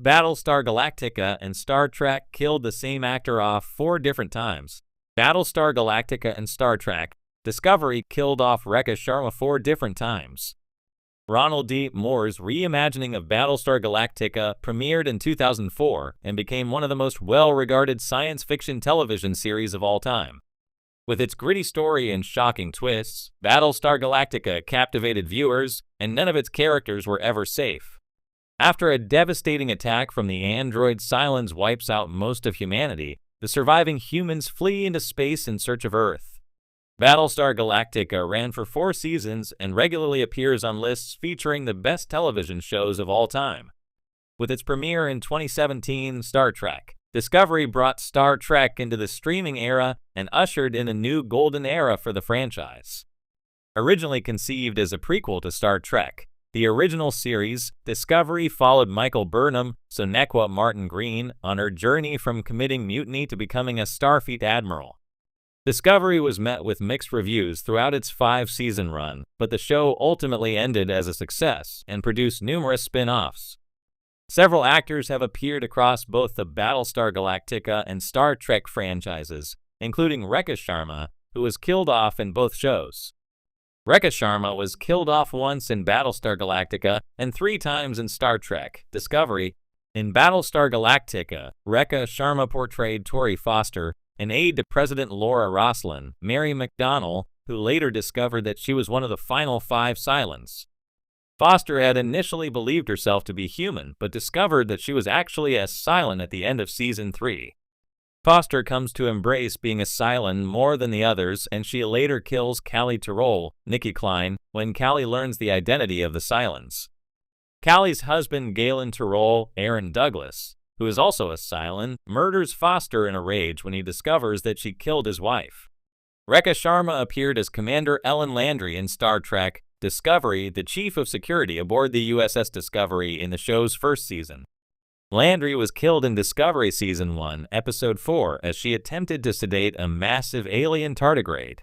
Battlestar Galactica and Star Trek killed the same actor off 4 different times. Battlestar Galactica and Star Trek Discovery killed off Rekha Sharma 4 different times. Ronald D. Moore's reimagining of Battlestar Galactica premiered in 2004 and became one of the most well-regarded science fiction television series of all time. With its gritty story and shocking twists, Battlestar Galactica captivated viewers, and none of its characters were ever safe. After a devastating attack from the android Cylons wipes out most of humanity, the surviving humans flee into space in search of Earth. Battlestar Galactica ran for 4 seasons and regularly appears on lists featuring the best television shows of all time. With its premiere in 2017, Star Trek Discovery brought Star Trek into the streaming era and ushered in a new golden era for the franchise. Originally conceived as a prequel to Star Trek, the original series, Discovery followed Michael Burnham, Sonequa Martin Green, on her journey from committing mutiny to becoming a Starfleet admiral. Discovery was met with mixed reviews throughout its 5-season run, but the show ultimately ended as a success and produced numerous spin-offs. Several actors have appeared across both the Battlestar Galactica and Star Trek franchises, including Rekha Sharma, who was killed off in both shows. Rekha Sharma was killed off once in Battlestar Galactica and 3 times in Star Trek Discovery. In Battlestar Galactica, Rekha Sharma portrayed Tori Foster, an aide to President Laura Roslin, Mary McDonnell, who later discovered that she was one of the final 5 Cylons. Foster had initially believed herself to be human, but discovered that she was actually a Cylon at the end of Season 3. Foster comes to embrace being a Cylon more than the others, and she later kills Callie Terrell, Nikki Klein, when Callie learns the identity of the Cylons. Callie's husband Galen Terrell, Aaron Douglas, who is also a Cylon, murders Foster in a rage when he discovers that she killed his wife. Rekha Sharma appeared as Commander Ellen Landry in Star Trek Discovery, the chief of security aboard the USS Discovery in the show's first season. Landry was killed in Discovery Season 1, Episode 4, as she attempted to sedate a massive alien tardigrade.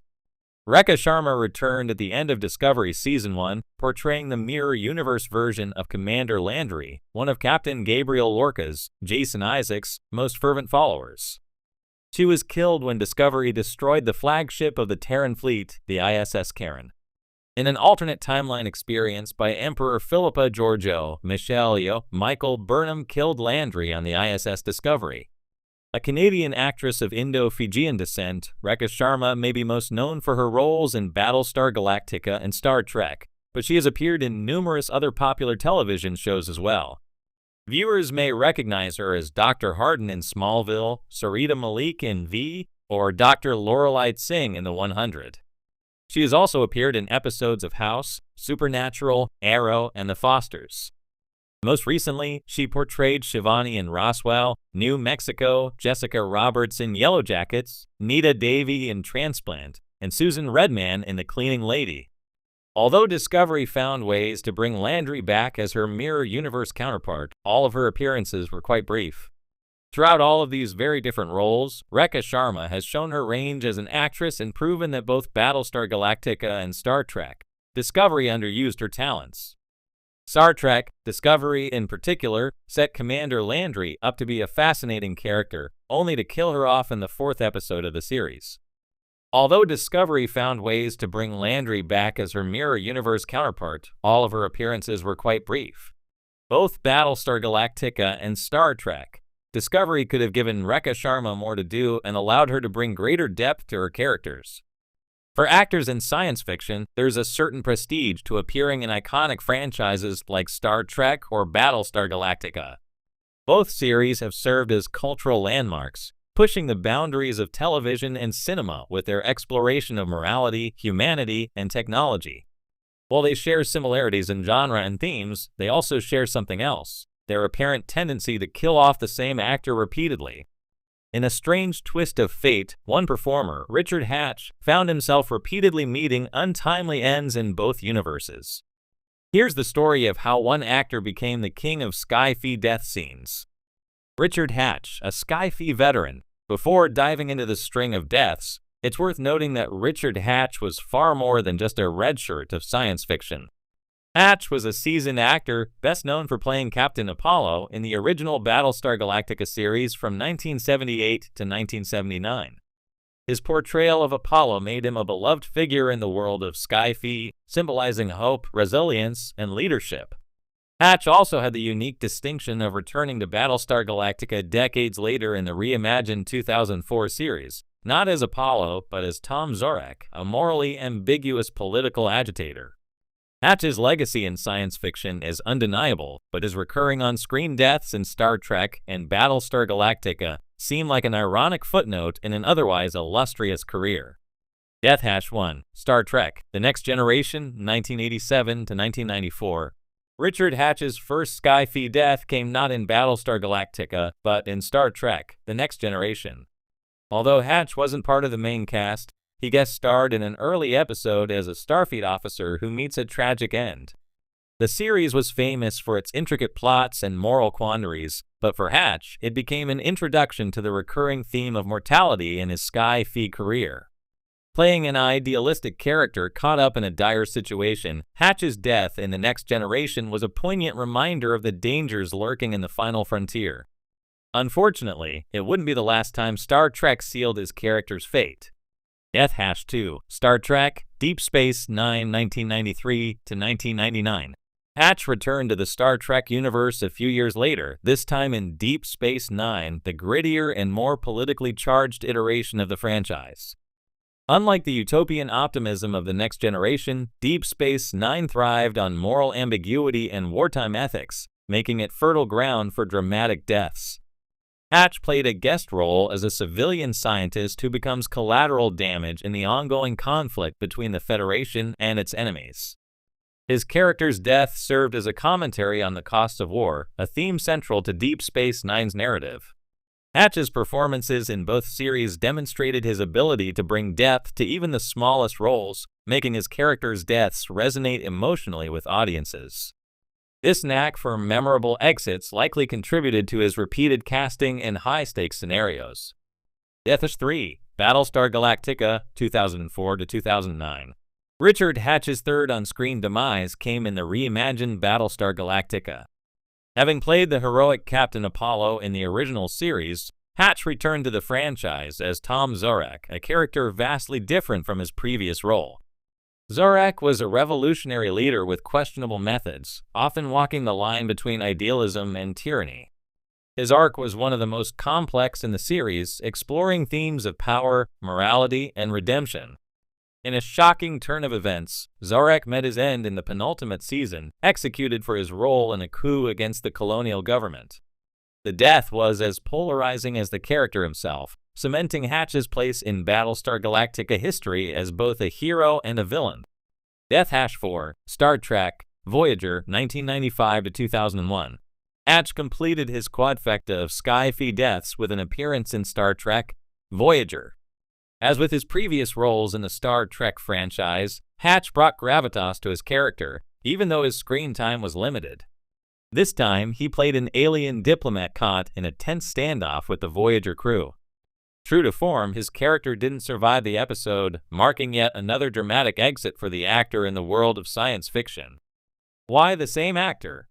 Rekha Sharma returned at the end of Discovery Season 1, portraying the Mirror Universe version of Commander Landry, one of Captain Gabriel Lorca's, Jason Isaacs, most fervent followers. She was killed when Discovery destroyed the flagship of the Terran fleet, the ISS Karen. In an alternate timeline experience by Emperor Philippa Georgiou, Michelle Yeoh, Michael Burnham killed Landry on the ISS Discovery. A Canadian actress of Indo-Fijian descent, Rekha Sharma may be most known for her roles in Battlestar Galactica and Star Trek, but she has appeared in numerous other popular television shows as well. Viewers may recognize her as Dr. Hardin in Smallville, Sarita Malik in V, or Dr. Lorelei Singh in The 100. She has also appeared in episodes of House, Supernatural, Arrow, and The Fosters. Most recently, she portrayed Shivani in Roswell, New Mexico, Jessica Roberts in Yellow Jackets, Nita Davey in Transplant, and Susan Redman in The Cleaning Lady. Although Discovery found ways to bring Landry back as her Mirror Universe counterpart, all of her appearances were quite brief. Throughout all of these very different roles, Rekha Sharma has shown her range as an actress and proven that both Battlestar Galactica and Star Trek Discovery underused her talents. Star Trek Discovery, in particular, set Commander Landry up to be a fascinating character, only to kill her off in the 4th episode of the series. Although Discovery found ways to bring Landry back as her Mirror Universe counterpart, all of her appearances were quite brief. Both Battlestar Galactica and Star Trek Discovery could have given Rekha Sharma more to do and allowed her to bring greater depth to her characters. For actors in science fiction, there's a certain prestige to appearing in iconic franchises like Star Trek or Battlestar Galactica. Both series have served as cultural landmarks, pushing the boundaries of television and cinema with their exploration of morality, humanity, and technology. While they share similarities in genre and themes, they also share something else: their apparent tendency to kill off the same actor repeatedly. In a strange twist of fate, one performer, Richard Hatch, found himself repeatedly meeting untimely ends in both universes. Here's the story of how one actor became the king of Sky-Fi death scenes. Richard Hatch, a Sky-Fi veteran. Before diving into the string of deaths, it's worth noting that Richard Hatch was far more than just a redshirt of science fiction. Hatch was a seasoned actor, best known for playing Captain Apollo in the original Battlestar Galactica series from 1978 to 1979. His portrayal of Apollo made him a beloved figure in the world of sci-fi, symbolizing hope, resilience, and leadership. Hatch also had the unique distinction of returning to Battlestar Galactica decades later in the reimagined 2004 series, not as Apollo, but as Tom Zorak, a morally ambiguous political agitator. Hatch's legacy in science fiction is undeniable, but his recurring on-screen deaths in Star Trek and Battlestar Galactica seem like an ironic footnote in an otherwise illustrious career. Death Hatch 1, Star Trek, The Next Generation, 1987 to 1994. Richard Hatch's first sci-fi death came not in Battlestar Galactica, but in Star Trek, The Next Generation. Although Hatch wasn't part of the main cast, he guest-starred in an early episode as a Starfleet officer who meets a tragic end. The series was famous for its intricate plots and moral quandaries, but for Hatch, it became an introduction to the recurring theme of mortality in his sci-fi career. Playing an idealistic character caught up in a dire situation, Hatch's death in The Next Generation was a poignant reminder of the dangers lurking in the final frontier. Unfortunately, it wouldn't be the last time Star Trek sealed his character's fate. Death Hatch 2, Star Trek, Deep Space Nine, 1993 to 1999. Hatch returned to the Star Trek universe a few years later, this time in Deep Space Nine, the grittier and more politically charged iteration of the franchise. Unlike the utopian optimism of The Next Generation, Deep Space Nine thrived on moral ambiguity and wartime ethics, making it fertile ground for dramatic deaths. Hatch played a guest role as a civilian scientist who becomes collateral damage in the ongoing conflict between the Federation and its enemies. His character's death served as a commentary on the cost of war, a theme central to Deep Space Nine's narrative. Hatch's performances in both series demonstrated his ability to bring depth to even the smallest roles, making his character's deaths resonate emotionally with audiences. This knack for memorable exits likely contributed to his repeated casting in high-stakes scenarios. Death Hatch 3, Battlestar Galactica, 2004 to 2009. Richard Hatch's third on-screen demise came in the reimagined Battlestar Galactica. Having played the heroic Captain Apollo in the original series, Hatch returned to the franchise as Tom Zorak, a character vastly different from his previous role. Zorak was a revolutionary leader with questionable methods, often walking the line between idealism and tyranny. His arc was one of the most complex in the series, exploring themes of power, morality, and redemption. In a shocking turn of events, Zorak met his end in the penultimate season, executed for his role in a coup against the colonial government. The death was as polarizing as the character himself, cementing Hatch's place in Battlestar Galactica history as both a hero and a villain. Death Hatch 4, Star Trek, Voyager, 1995 to 2001. Hatch completed his quadfecta of sci-fi deaths with an appearance in Star Trek, Voyager. As with his previous roles in the Star Trek franchise, Hatch brought gravitas to his character, even though his screen time was limited. This time, he played an alien diplomat caught in a tense standoff with the Voyager crew. True to form, his character didn't survive the episode, marking yet another dramatic exit for the actor in the world of science fiction. Why the same actor?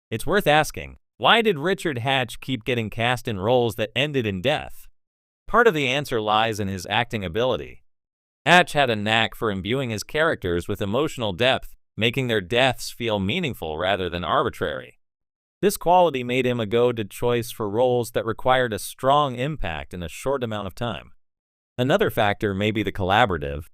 It's worth asking, why did Richard Hatch keep getting cast in roles that ended in death? Part of the answer lies in his acting ability. Hatch had a knack for imbuing his characters with emotional depth, making their deaths feel meaningful rather than arbitrary. This quality made him a go-to choice for roles that required a strong impact in a short amount of time. Another factor may be the collaborative,